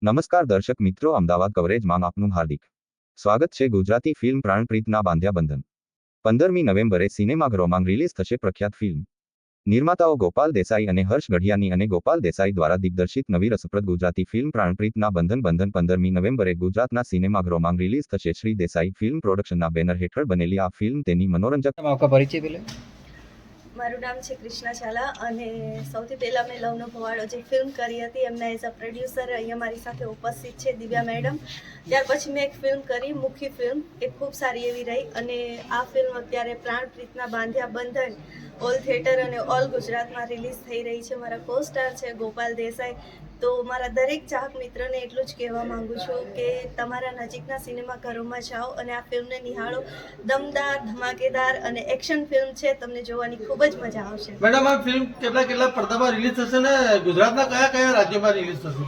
નમસ્કાર દર્શક મિત્રો, અમદાવાદ કવરેજમાં આપનું હાર્દિક સ્વાગત છે। ગુજરાતી ફિલ્મ પ્રાણપ્રીતના બાંધ્યા બંધન 15મી નવેમ્બરે સિનેમાઘરોમાં રિલીઝ થશે। પ્રખ્યાત ફિલ્મ નિર્માતાઓ ગોપાલ દેસાઈ અને હર્ષ ગઢિયાની અને ગોપાલ દેસાઈ દ્વારા દિગ્દર્શિત નવી રસપ્રદ ગુજરાતી ફિલ્મ પ્રાણપ્રીતના બંધન 15મી નવેમ્બરે ગુજરાતના સિનેમાઘરોમાં રિલીઝ થશે। શ્રી દેસાઈ ફિલ્મ પ્રોડક્શનના બેનર હેઠળ બનેલી આ ફિલ્મ તેની મનોરંજક મારું નામ છે કૃષ્ણા ઝાલા અને સૌથી પહેલાં મેં લવનો ભવાડો જે ફિલ્મ કરી હતી એમના એઝ અ પ્રોડ્યુસર અહીંયા મારી સાથે ઉપસ્થિત છે દિવ્યા મેડમ। ત્યાર પછી મેં એક ફિલ્મ કરી મુખી ફિલ્મ, એ ખૂબ સારી એવી રહી અને આ ફિલ્મ અત્યારે પ્રાણપ્રીતના બાંધ્યા બંધન ઓલ થિયેટર અને ઓલ ગુજરાતમાં રિલીઝ થઈ રહી છે। મારા કો સ્ટાર છે ગોપાલ દેસાઈ। તો મારા દરેક ચાહક મિત્રને એટલું જ કહેવા માંગુ છું કે તમારા નજીકના સિનેમાઘરોમાં જાઓ અને આ ફિલ્મને નિહાળો। દમદાર, ધમાકેદાર અને એક્શન ફિલ્મ છે, તમને જોવાની ખૂબ જ મજા આવશે। મેડમ, આ ફિલ્મ કેટલા પડદામાં રિલીઝ થશે ને ગુજરાતના કયા રાજ્યોમાં રિલીઝ થશે?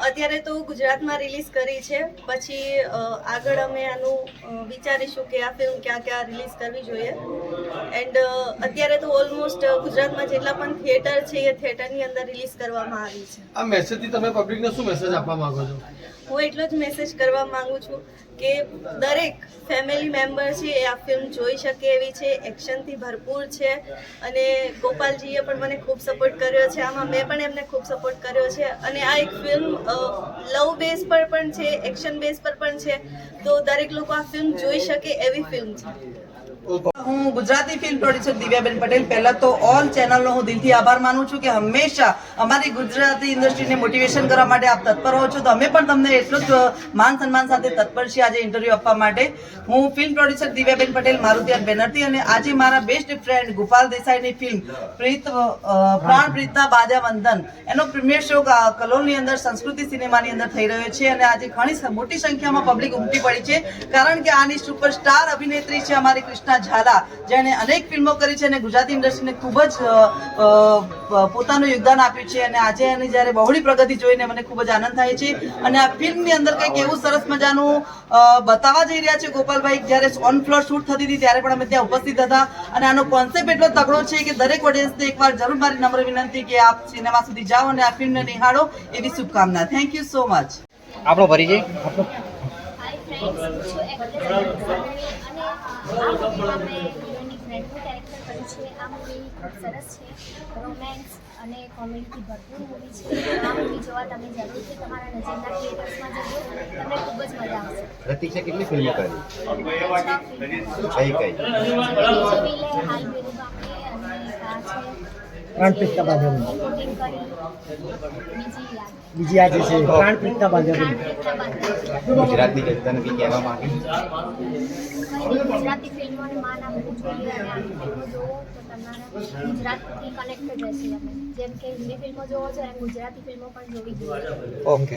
અત્યારે તો ગુજરાતમાં રિલીઝ કરી છે, પછી આગળ અમે આનું વિચારીશું કે આ ફિલ્મ ક્યાં રિલીઝ કરવી જોઈએ। એન્ડ અત્યારે તો ઓલમોસ્ટ ગુજરાતમાં જેટલા પણ થિયેટર છે એ થિયેટરની અંદર રિલીઝ કરવામાં આવી છે। આ મેસેજથી તમે પબ્લિકને શું મેસેજ આપવા માંગો છો? હું એટલો જ મેસેજ કરવા માંગુ છું કે દરેક ફેમિલી મેમ્બર છે એ આ ફિલ્મ જોઈ શકે એવી છે, એક્શનથી ભરપૂર છે અને ગોપાલજીએ પણ મને ખૂબ સપોર્ટ કર્યો છે આમાં, મેં પણ એમને ખૂબ સપોર્ટ કર્યો છે અને આ એક ફિલ્મ લવ બેઝ પર પણ છે, એક્શન બેઝ પર પણ છે, તો દરેક લોકો આ ફિલ્મ જોઈ શકે એવી ફિલ્મ છે। હું ગુજરાતી ફિલ્મ પ્રોડ્યુસર દિવ્યાબેન પટેલ પહેલા તો ઓલ ચેનલનો હું દિલથી આભાર માનું છું કે હંમેશા અમારી ગુજરાતી ઇન્ડસ્ટ્રીને મોટિવેશન કરવા માટે આપ તત્પર હો છો, તો અમે પણ તમને એટલો જ માન સન્માન સાથે તત્પર છીએ આજે ઇન્ટરવ્યૂ આપવા માટે। હું ફિલ્મ પ્રોડ્યુસર દિવ્યાબેન પટેલ મારુતિયાર બેનરથી અને આજે મારા બેસ્ટ ફ્રેન્ડ ગોપાલ દેસાઈની ફિલ્મ પ્રાણપ્રીતના બાંધ્યા બંધન એનો પ્રીમિયર શો કલોલની અંદર સંસ્કૃતિ સિનેમાની અંદર થઈ રહ્યો છે અને આજે ઘણી મોટી સંખ્યામાં પબ્લિક ઉમટી પડી છે કારણ કે આની સુપરસ્ટાર અભિનેત્રી છે અમારી કૃષ્ણા ઝાલા, જેણે અનેક ફિલ્મો કરી છે અને ગુજરાતી ઇન્ડસ્ટ્રીને ખૂબ જ પોતાનું યોગદાન આપ્યું છે અને આજે એની જ્યારે બહોળી પ્રગતિ જોઈને મને ખૂબ જ આનંદ થાય છે। અને આ ફિલ્મની અંદર કંઈક એવું સરસ મજાનું બતાવવા જઈ રહ્યા છે ગોપાલભાઈ, જ્યારે ઓન ફ્લોર શૂટ થતી હતી ત્યારે પણ અમે ત્યાં ઉપસ્થિત હતા અને આનો કોન્સેપ્ટ એટલો તગડો છે કે દરેક ઓડિયન્સને એકવાર જરૂર મારી નમ્ર વિનંતી કે આપ સિનેમા સુધી જાઓ અને આ ફિલ્મને નિહાળો એવી શુભકામના। Thank you so much. આપણો પરિચય? આ મૂવીમાં મેં હિરોઈનની ફ્રેન્ડનું કેરેક્ટર કર્યું છે। આ મૂવી ખૂબ સરસ છે, રોમેન્સ અને કોમેડીથી ભરપૂર મૂવી છે। આ મૂવી જોવા તમે જરૂરથી તમારા નજીકના થિયેટર્સમાં જજો, તમને ખૂબ જ મજા આવશે। પ્રતીક્ષા કેટલી ફિલ્મો કરી? કઈ જોવી લે, હાલ બેરું ગામડે અને આ છે પ્રાણપ્રીતના બાંધ્યા શૂટિંગ કરી, બીજી આજે છે પ્રાણપ્રીતના બાંધ્યા ગુજરાતની જનતાને બી કહેવા માંગે? ગુજરાતી ફિલ્મોને માન આપવું જોઈએ અને આવી ફિલ્મો જોવો તો તમારા ગુજરાતથી કનેક્ટેડ રહેશે। અમે જેમ કે હિન્દી ફિલ્મો જોવો છો એમ ગુજરાતી ફિલ્મો પણ જોવી જોઈએ। ઓકે।